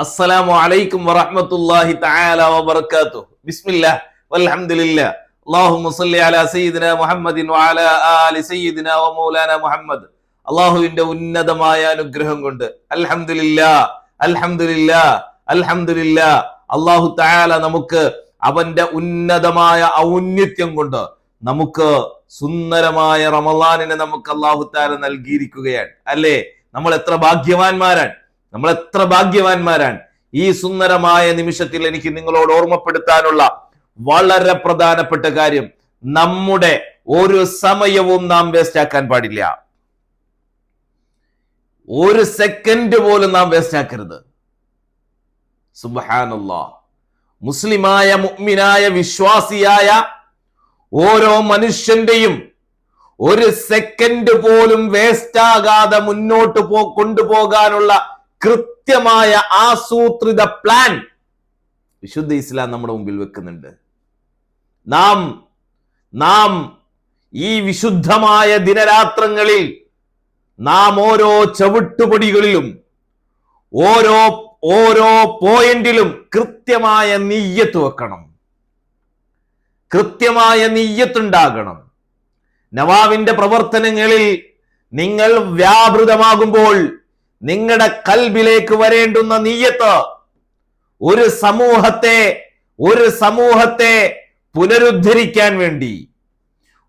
അസ്സലാമു അലൈക്കും വറഹ്മത്തുള്ളാഹി തആല വബറകാതുഹു. ബിസ്മില്ലാഹ് വൽഹംദുലില്ലാഹ്. അല്ലാഹുമ്മ സ്വല്ലി അലാ സയ്യിദിനാ മുഹമ്മദിൻ വഅലാ ആലി സയ്യിദിനാ വമൗലാനാ മുഹമ്മദ്. അല്ലാഹുവിന്റെ ഉന്നതമായ അനുഗ്രഹം കൊണ്ട് അൽഹംദുലില്ലാഹ് അൽഹംദുലില്ലാഹ് അൽഹംദുലില്ലാഹ്. അല്ലാഹു തആല നമുക്ക് അവന്റെ ഉന്നതമായ ഔന്നത്യം കൊണ്ട് നമുക്ക് സുന്ദരമായ റമളാനിനെ നമുക്ക് അല്ലാഹു തആല നൽകിയിരിക്കുകയാണ്. അല്ലേ? നമ്മൾ എത്ര ഭാഗ്യവാന്മാരാണ്. ഈ സുന്ദരമായ നിമിഷത്തിൽ എനിക്ക് നിങ്ങളോട് ഓർമ്മപ്പെടുത്താനുള്ള വളരെ പ്രധാനപ്പെട്ട കാര്യം, നമ്മുടെ ഒരു സമയവും നാം വേസ്റ്റ് ആക്കാൻ പാടില്ല. ഒരു സെക്കൻഡ് പോലും നാം വേസ്റ്റ് ആക്കരുത്. സുബ്ഹാനല്ലാഹ്. മുസ്ലിമായ മുഅ്മിനായ വിശ്വാസിയായ ഓരോ മനുഷ്യന്റെയും ഒരു സെക്കൻഡ് പോലും വേസ്റ്റ് ആകാതെ മുന്നോട്ട് കൊണ്ടുപോകാനുള്ള കൃത്യമായ ആസൂത്രിത പ്ലാൻ വിശുദ്ധ ഇസ്ലാം നമ്മുടെ മുമ്പിൽ വെക്കുന്നുണ്ട്. നാം ഈ വിശുദ്ധമായ ദിനരാത്രങ്ങളിൽ നാം ഓരോ ചവിട്ടുപടികളിലും ഓരോ പോയിന്റിലും കൃത്യമായ നിയ്യത്ത് വെക്കണം, കൃത്യമായ നിയ്യത്തുണ്ടാകണം. നവാവിന്റെ പ്രവർത്തനങ്ങളിൽ നിങ്ങൾ വ്യാപൃതമാകുമ്പോൾ നിങ്ങളുടെ കൽബിലേക്ക് വരേണ്ടുന്ന നിയ്യത്ത് ഒരു സമൂഹത്തെ പുനരുദ്ധരിക്കാൻ വേണ്ടി,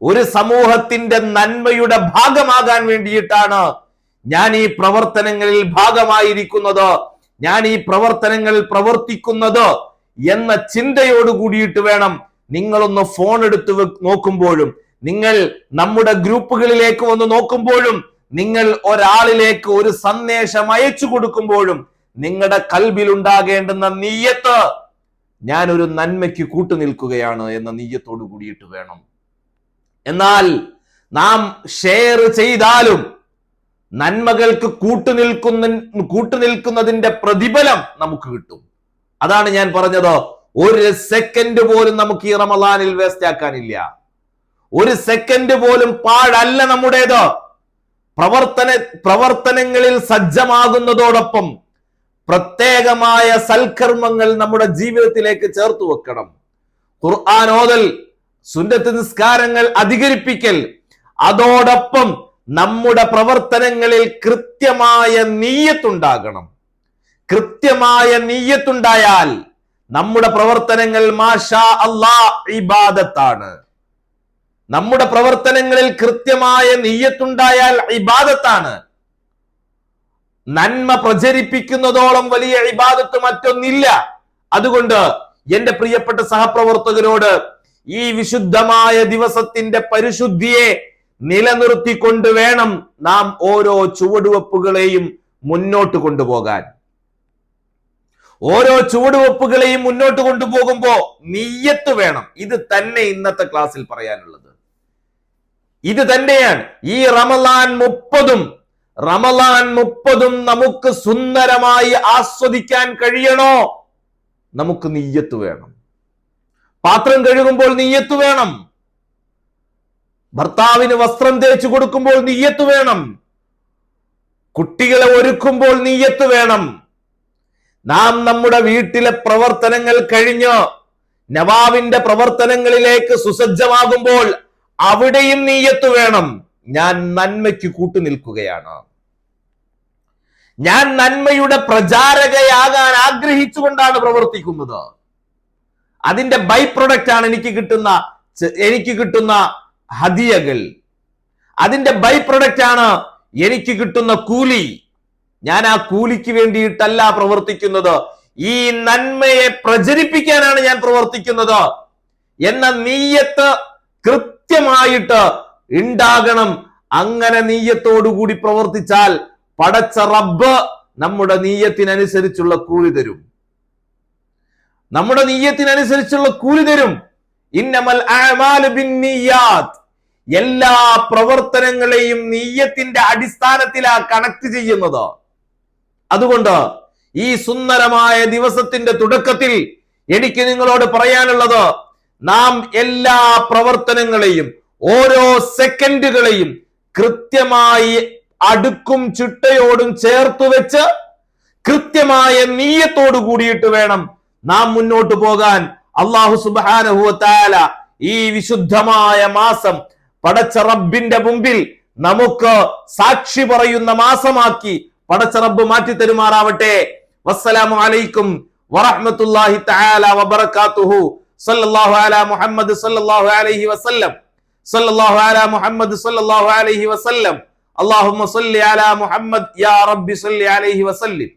ഒരു സമൂഹത്തിന്റെ നന്മയുടെ ഭാഗമാകാൻ വേണ്ടിയിട്ടാണ് ഞാൻ ഈ പ്രവർത്തനങ്ങളിൽ ഭാഗമായിരിക്കുന്നത്, ഞാൻ ഈ പ്രവർത്തനങ്ങളിൽ പ്രവർത്തിക്കുന്നത് എന്ന ചിന്തയോട് കൂടിയിട്ട് വേണം നിങ്ങളൊന്ന് ഫോൺ എടുത്ത് നോക്കുമ്പോഴും, നിങ്ങൾ നമ്മുടെ ഗ്രൂപ്പുകളിലേക്ക് വന്ന് നോക്കുമ്പോഴും, നിങ്ങൾ ഒരാളിലേക്ക് ഒരു സന്ദേശം അയച്ചു കൊടുക്കുമ്പോഴും നിങ്ങളുടെ കൽബിൽ ഉണ്ടാകേണ്ടുന്ന നിയ്യത്ത്, ഞാൻ ഒരു നന്മയ്ക്ക് കൂട്ടുനിൽക്കുകയാണ് എന്ന നിയ്യത്തോട് കൂടിയിട്ട് വേണം. എന്നാൽ നാം ഷെയർ ചെയ്താലും നന്മകൾക്ക് കൂട്ടുനിൽക്കുന്നതിന്റെ പ്രതിഫലം നമുക്ക് കിട്ടും. അതാണ് ഞാൻ പറഞ്ഞത്, ഒരു സെക്കൻഡ് പോലും നമുക്ക് ഈ റമളാനിൽ വേസ്റ്റ് ആക്കാനില്ല. ഒരു സെക്കൻഡ് പോലും പാഴല്ല നമ്മുടേത്. പ്രവർത്തനങ്ങളിൽ സജ്ജമാകുന്നതോടൊപ്പം പ്രത്യേകമായ സൽക്കർമ്മങ്ങൾ നമ്മുടെ ജീവിതത്തിലേക്ക് ചേർത്ത് വെക്കണം. ഖുർആൻ ഓതൽ, സുന്നത്ത് നിസ്കാരങ്ങൾ അധികരിപ്പിക്കൽ, അതോടൊപ്പം നമ്മുടെ പ്രവർത്തനങ്ങളിൽ കൃത്യമായ നിയ്യത്തുണ്ടാകണം. കൃത്യമായ നിയ്യത്തുണ്ടായാൽ നമ്മുടെ പ്രവർത്തനങ്ങൾ മാഷാ അല്ലാഹ് ഇബാദത്താണ്. നമ്മുടെ പ്രവർത്തനങ്ങളിൽ കൃത്യമായ നിയ്യത്തുണ്ടായാൽ ഇബാദത്താണ്. നന്മ പ്രചരിപ്പിക്കുന്നതോളം വലിയ ഇബാദത്ത് മറ്റൊന്നില്ല. അതുകൊണ്ട് എന്റെ പ്രിയപ്പെട്ട സഹപ്രവർത്തകരോട് ഈ വിശുദ്ധമായ ദിവസത്തിന്റെ പരിശുദ്ധിയെ നിലനിർത്തിക്കൊണ്ട് വേണം നാം ഓരോ ചുവടുവെപ്പുകളെയും മുന്നോട്ട് കൊണ്ടുപോകാൻ. ഓരോ ചുവടുവെപ്പുകളെയും മുന്നോട്ട് കൊണ്ടുപോകുമ്പോ നിയ്യത്ത് വേണം. ഇത് തന്നെ ഇന്നത്തെ ക്ലാസ്സിൽ പറയാനുള്ളത്. ഇത് തന്നെയാണ്. ഈ റമളാൻ 30 നമുക്ക് സുന്ദരമായി ആസ്വദിക്കാൻ കഴിയണോ? നമുക്ക് നിയ്യത്ത് വേണം. പാത്രം കഴുകുമ്പോൾ നിയ്യത്ത് വേണം. ഭർത്താവിന് വസ്ത്രം തേച്ചു കൊടുക്കുമ്പോൾ നിയ്യത്ത് വേണം. കുട്ടികളെ ഒരുക്കുമ്പോൾ നിയ്യത്ത് വേണം. നാം നമ്മുടെ വീട്ടിലെ പ്രവർത്തനങ്ങൾ കഴിഞ്ഞ് നവാവിന്റെ പ്രവർത്തനങ്ങളിലേക്ക് സുസജ്ജമാകുമ്പോൾ അവിടെയും നിയ്യത്ത് വേണം. ഞാൻ നന്മയ്ക്ക് കൂട്ടുനിൽക്കുകയാണ്, ഞാൻ നന്മയുടെ പ്രചാരകയാകാൻ ആഗ്രഹിച്ചുകൊണ്ടാണ് പ്രവർത്തിക്കുന്നത്. അതിന്റെ ബൈ പ്രൊഡക്റ്റ് ആണ് എനിക്ക് കിട്ടുന്ന ഹദിയകൾ. അതിന്റെ ബൈ പ്രൊഡക്റ്റ് ആണ് എനിക്ക് കിട്ടുന്ന കൂലി. ഞാൻ ആ കൂലിക്ക് വേണ്ടിയിട്ടല്ല പ്രവർത്തിക്കുന്നത്, ഈ നന്മയെ പ്രചരിപ്പിക്കാനാണ് ഞാൻ പ്രവർത്തിക്കുന്നത് എന്ന നിയ്യത്ത് കൃത്യമായിട്ട് ഉണ്ടാകണം. അങ്ങനെ നിയ്യത്തോടുകൂടി പ്രവർത്തിച്ചാൽ പടച്ച റബ്ബ് നമ്മുടെ നിയ്യത്തിനനുസരിച്ചുള്ള കൂലി തരും. നമ്മുടെ നിയ്യത്തിനനുസരിച്ചുള്ള കൂലി തരും. ഇന്നമൽ അഅ്മാലു ബിന്നിയ്യാത്ത്. എല്ലാ പ്രവർത്തനങ്ങളെയും നിയ്യത്തിന്റെ അടിസ്ഥാനത്തിലാണ് കണക്ട് ചെയ്യുന്നത്. അതുകൊണ്ട് ഈ സുന്ദരമായ ദിവസത്തിന്റെ തുടക്കത്തിൽ എനിക്ക് നിങ്ങളോട് പറയാനുള്ളത്, നാം എല്ലാ പ്രവർത്തനങ്ങളെയും ഓരോ സെക്കൻഡുകളെയും കൃത്യമായി അടുക്കും ചിട്ടയോടും ചേർത്ത് വെച്ച് കൃത്യമായ നീയത്തോട് കൂടിയിട്ട് വേണം നാം മുന്നോട്ട് പോകാൻ. അല്ലാഹു സുബ്ഹാനഹു വ തആല ഈ വിശുദ്ധമായ മാസം പടച്ച റബ്ബിന്റെ മുമ്പിൽ നമുക്ക് സാക്ഷി പറയുന്ന മാസമാക്കി പടച്ച റബ്ബ് മാറ്റി തരുമാറാവട്ടെ. വസ്സലാമു അലൈക്കും വറഹ്മത്തുള്ളാഹി തആല വബറകാതുഹു. സല്ലല്ലാഹു അലാ മുഹമ്മദ് സല്ലല്ലാഹു അലൈഹി വസല്ലം. സല്ലല്ലാഹു അലാ മുഹമ്മദ് സല്ലല്ലാഹു അലൈഹി വസല്ലം. അല്ലാഹുമ്മ സല്ലി അലാ മുഹമ്മദ് യാ റബ്ബി സല്ലി അലൈഹി വസല്ലം.